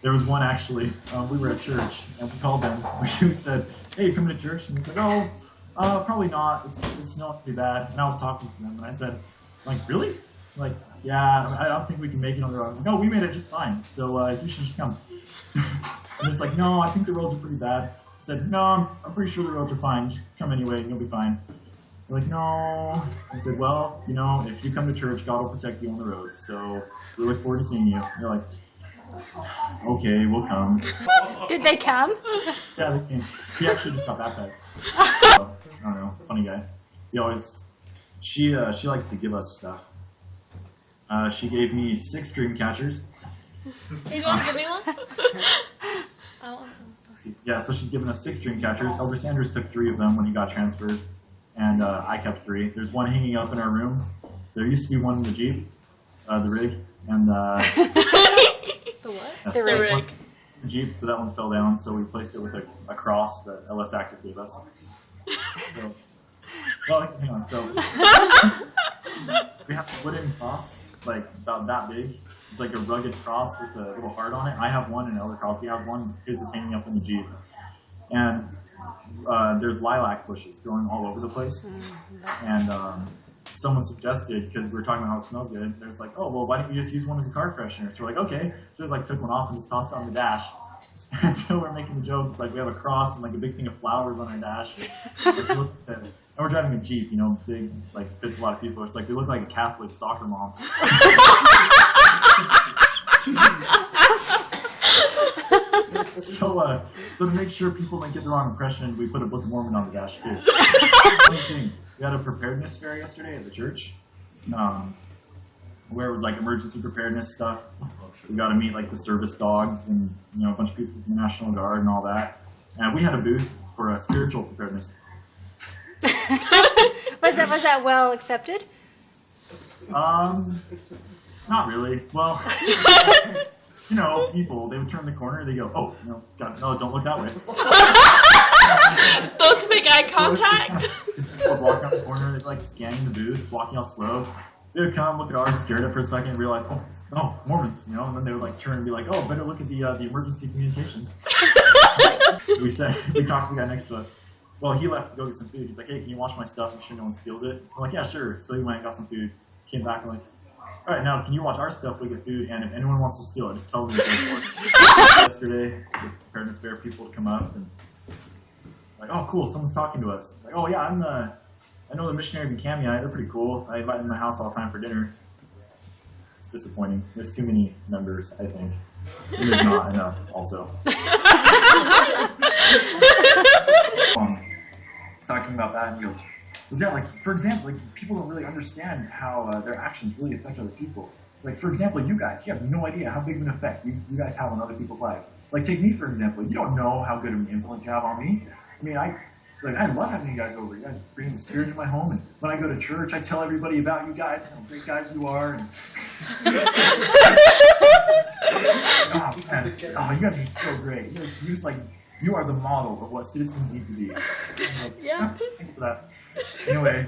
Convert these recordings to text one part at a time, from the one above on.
There was one actually, we were at church, and we called them. We said, hey, you coming to church? And he's like, oh, probably not. It's not too bad. And I was talking to them, and I said, like, really? Like, yeah, I don't think we can make it on the road. Like, no, we made it just fine, so you should just come. And it's like, no, I think the roads are pretty bad. I said, no, I'm pretty sure the roads are fine. Just come anyway, and you'll be fine. They're like, no. I said, well, you know, if you come to church, God will protect you on the roads. So we look forward to seeing you. They're like, okay, we'll come. Did they come? Yeah, they came. He actually just got baptized. So, I don't know, funny guy. She likes to give us stuff. She gave me 6 dream catchers. You want to give me one? Oh. Yeah, so she's given us 6 dream catchers. Elder Sanders took 3 of them when he got transferred, and I kept 3. There's one hanging up in our room. There used to be one in the Jeep, the rig, and The what? The rig. The Jeep, but that one fell down, so we replaced it with a cross that LS Active gave us. So, well, hang on. So we have a wooden cross, like about that big. It's like a rugged cross with a little heart on it. I have one, and Elder Crosby has one. His is hanging up in the Jeep. And there's lilac bushes growing all over the place. And someone suggested, because we were talking about how it smells good, there's like, oh, well, why don't you just use one as a car freshener? So we're like, okay. So just like took one off and just tossed it on the dash. And so we're making the joke. It's like we have a cross and like a big thing of flowers on our dash. And we're driving a Jeep, you know, big, like fits a lot of people. It's like we look like a Catholic soccer mom. So to make sure people don't get the wrong impression, we put a Book of Mormon on the dash too. Funny thing, we had a preparedness fair yesterday at the church, where it was like emergency preparedness stuff. We got to meet like the service dogs and a bunch of people from the National Guard and all that. And we had a booth for a spiritual preparedness. Was that well accepted? Not really. Well, people, they would turn the corner, they go, oh, God, no, don't look that way. Don't make eye contact. Just people would walk around the corner, they'd be like scanning the booths, walking all slow. They would come, look at ours, scared it for a second, and realize, oh, Mormons, and then they would like turn and be like, oh, better look at the emergency communications. We talked to the guy next to us. Well, he left to go get some food. He's like, hey, can you watch my stuff, make sure no one steals it? I'm like, yeah, sure. So he went and got some food, came back and like, all right, now can you watch our stuff, we get food, and if anyone wants to steal it, just tell them to go for it. Yesterday, the preparedness fair people would come up and like, oh, cool, someone's talking to us. Like, oh yeah, I know the missionaries in Kamiah, they're pretty cool. I invite them to my house all the time for dinner. It's disappointing. There's too many members, I think. And there's not enough, also. Talking about that, and he goes, like, for example, like, people don't really understand how their actions really affect other people. Like, for example, you guys, you have no idea how big of an effect you guys have on other people's lives. Like, take me, for example. You don't know how good of an influence you have on me. I mean, I love having you guys over. You guys bring the spirit into my home, and when I go to church, I tell everybody about you guys and how great guys you are. And you guys are so great. You are the model of what citizens need to be. Yeah. Thank you for that. Anyway.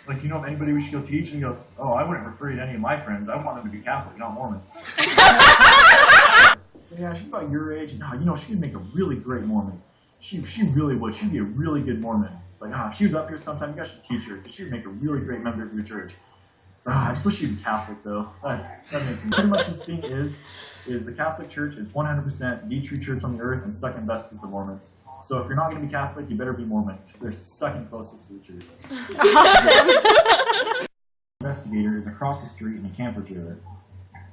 Like, do you know of anybody we should go teach? And he goes, oh, I wouldn't refer you to any of my friends. I want them to be Catholic, not Mormon. So yeah, she's about your age. And, she would make a really great Mormon. She really would. She'd be a really good Mormon. It's like, if she was up here sometime, you guys should teach her. Because she would make a really great member of your church. So, I suppose she'd be Catholic, though. Pretty much this thing is the Catholic Church is 100% the true church on the earth, and second best is the Mormons. So if you're not going to be Catholic, you better be Mormon, because they're second closest to the truth. Awesome. Investigator is across the street in a camper trailer.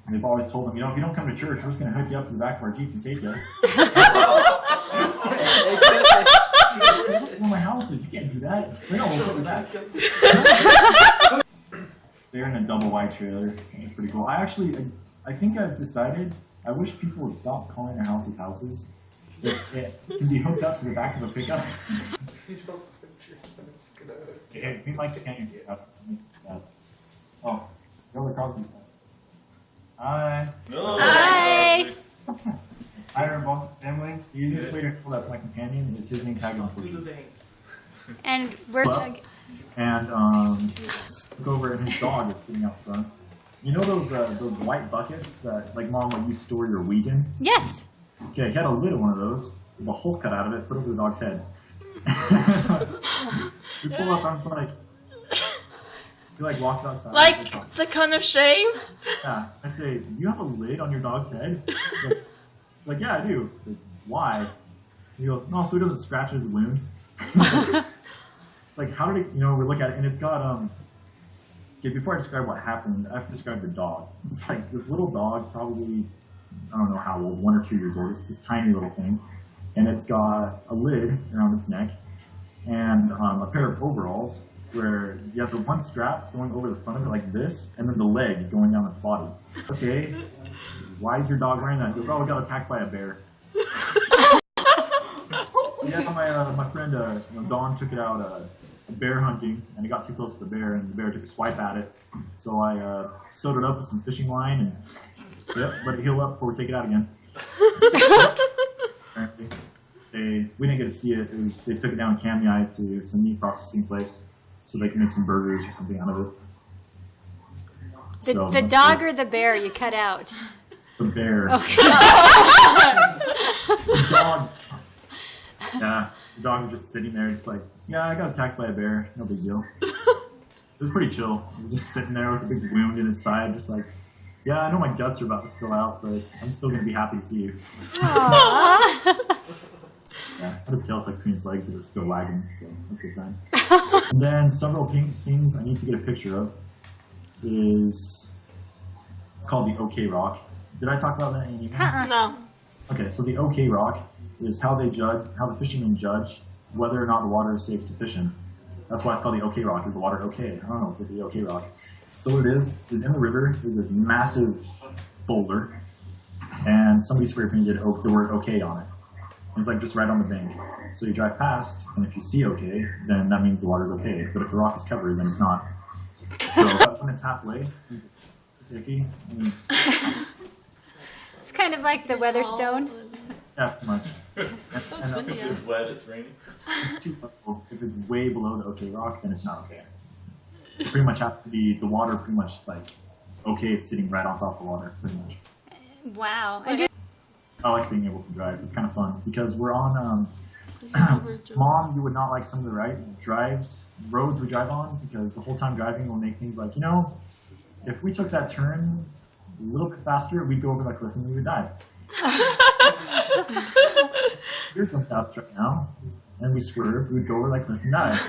And they've always told them, if you don't come to church, we're just going to hook you up to the back of our Jeep and take you. This is one of my houses. You can't do that. No, we'll put you back. They're in a double wide trailer, which is pretty cool. I think I've decided, I wish people would stop calling their houses houses. It can be hooked up to the back of a pickup. Hey, we might can't get out. Oh, Elder Crosby's back. Hi. No. Hi. Hi, everyone. Emily. The easiest way to call that's my companion is his name tag on pushes. And we're And look over, and his dog is sitting out front. You know those white buckets that, like, Mom, what you store your wheat in? Yes. Okay, he had a lid of one of those, with a hole cut out of it, put over the dog's head. We pull up, and I'm just like, he like walks outside. Like the cone of shame? Yeah. I say, do you have a lid on your dog's head? He's like, yeah, I do. Like, why? And he goes, no, so he doesn't scratch his wound. It's like, how did it, we look at it, and it's got, okay, before I describe what happened, I have to describe the dog. It's like this little dog, probably, I don't know how old, 1 or 2 years old. It's this tiny little thing. And it's got a lid around its neck and a pair of overalls where you have the one strap going over the front of it like this, and then the leg going down its body. Okay, why is your dog wearing that? He goes, oh, we got attacked by a bear. Yeah, my friend Don took it out bear hunting, and he got too close to the bear, and the bear took a swipe at it. So I sewed it up with some fishing line, and let it heal up before we take it out again. Apparently, we didn't get to see it. They took it down to Kamei to some meat processing place, so they can make some burgers or something out of it. The dog or the bear you cut out? The bear. Okay. The dog. Yeah, the dog was just sitting there, just like, yeah, I got attacked by a bear. No big deal. It was pretty chill. It was just sitting there with a big wound in its side, just like, yeah, I know my guts are about to spill out, but I'm still going to be happy to see you. Yeah, I had to tell like between his legs, but it was still lagging, so that's a good sign. And then several pink things I need to get a picture of is, it's called the OK Rock. Did I talk about that in email? No. Okay, so the OK Rock is how the fishermen judge whether or not the water is safe to fish in. That's why it's called the OK Rock. Is the water okay? I don't know. It's like the OK Rock. So what it is in the river is this massive boulder, and somebody spray painted the word OK on it. And it's like just right on the bank. So you drive past, and if you see OK, then that means the water's okay. But if the rock is covered, then it's not. So when it's halfway, it's iffy. I mean, It's kind of like the Weatherstone. yeah, pretty much. That's windy. If it's wet, it's raining. It's too low. If it's way below the OK Rock, then it's not okay. It pretty much have to be, the water pretty much like, okay, it's sitting right on top of the water, pretty much. Wow. I like being able to drive. It's kind of fun because we're on, Mom, you would not like some of the roads we drive on, because the whole time driving will make things like, if we took that turn a little bit faster, we'd go over that cliff and we would die. Here's some doubts right now, and we swerve, we'd go over that cliff and die.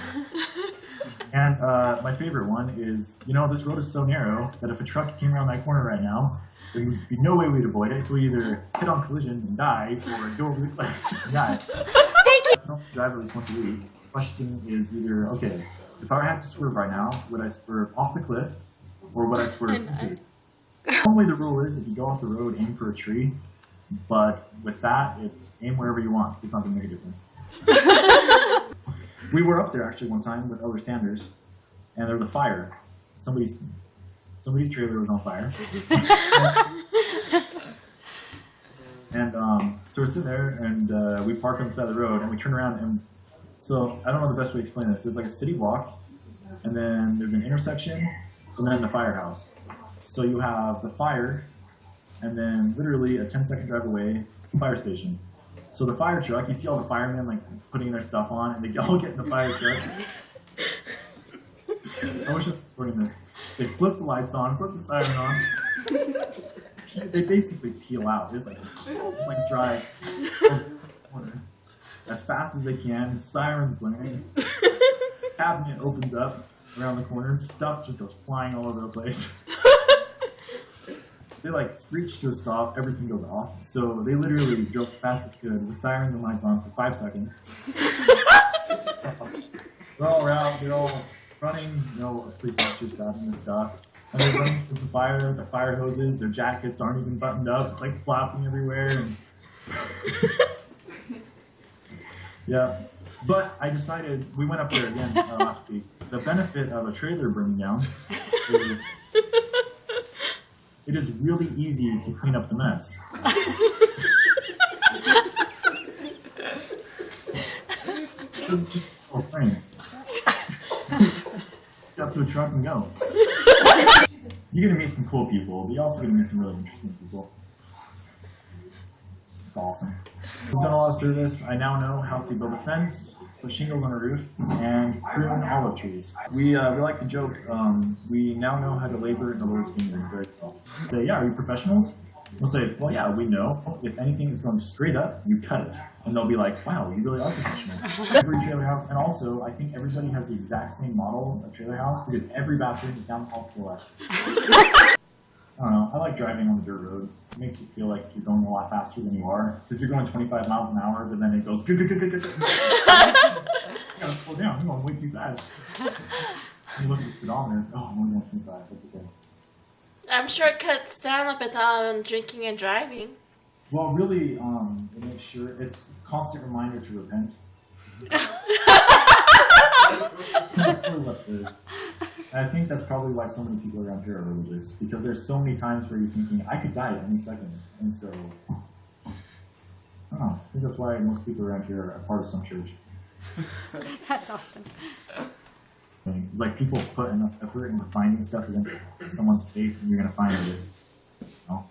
And my favorite one is, this road is so narrow that if a truck came around that corner right now, there would be no way we'd avoid it, so we either hit on collision and die, or go over the cliff and die. Thank you. I don't drive at least once a week. The question is either, okay, if I had to swerve right now, would I swerve off the cliff, or would I swerve into it? Normally the rule is, if you go off the road, aim for a tree, but with that, it's aim wherever you want, because it's not going to make a difference. We were up there actually one time with Elder Sanders, and there was a fire. Somebody's trailer was on fire. And so we're sitting there, and we park on the side of the road, and we turn around, and so I don't know the best way to explain this. There's like a city walk, and then there's an intersection, and then the firehouse. So you have the fire, and then literally a 10-second drive away, fire station. So the fire truck, you see all the firemen like putting their stuff on, and they all get in the fire truck. I wish I was recording this. They flip the lights on, flip the siren on. They basically peel out. It's like drive as fast as they can. Sirens blaring. Cabinet opens up around the corner. Stuff just goes flying all over the place. They like screech to a stop, everything goes off. So they literally drove fast as they could with sirens and lights on for 5 seconds. They're all around, they're all running, police officers grabbing the stuff. And they're running through the fire hoses, their jackets aren't even buttoned up, it's like flapping everywhere. And yeah. But I decided, we went up there again last week. The benefit of a trailer burning down is it is really easy to clean up the mess. It's just a frame. Get up to a truck and go. you're gonna meet some cool people, but you're also gonna meet some really interesting people. It's awesome. I've done a lot of service. I now know how to build a fence, put shingles on a roof, and prune olive trees. We like to joke, we now know how to labor in the Lord's vineyard very well. Say, yeah, are you professionals? We'll say, well, yeah, we know. If anything is going straight up, you cut it. And they'll be like, wow, you really are professionals. Every trailer house, and also, I think everybody has the exact same model of trailer house because every bathroom is down the hall to the left. I don't know, I like driving on the dirt roads. It makes you feel like you're going a lot faster than you are. Because you're going 25 miles an hour, but then it goes, you gotta slow down, you're going way too fast. And you look at the speedometer, it's, oh, I'm only going 25, that's okay. I'm sure it cuts down a bit on drinking and driving. Well, really, it makes sure, it's a constant reminder to repent. That's really what it is. And I think that's probably why so many people around here are religious, because there's so many times where you're thinking, I could die at any second. And so, I don't know, I think that's why most people around here are part of some church. That's awesome. It's like people put enough effort into finding stuff against someone's faith, and you're going to find it. You know?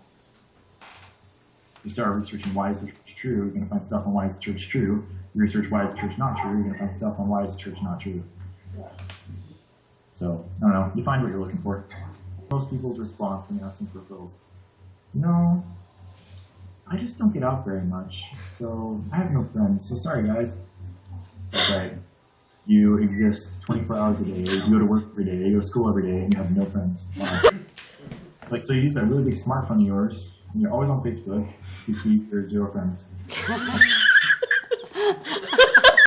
You start researching why is the church true, you're going to find stuff on why is the church true. You research why is the church not true, you're going to find stuff on why is the church not true. So, I don't know, you find what you're looking for. Most people's response when you ask them for referrals, you know, I just don't get out very much, so I have no friends, so sorry guys. It's like, right, you exist 24 hours a day, you go to work every day, you go to school every day, and you have no friends. Wow. Like, so you use that really big smartphone of yours, and you're always on Facebook, you see there's 0 friends.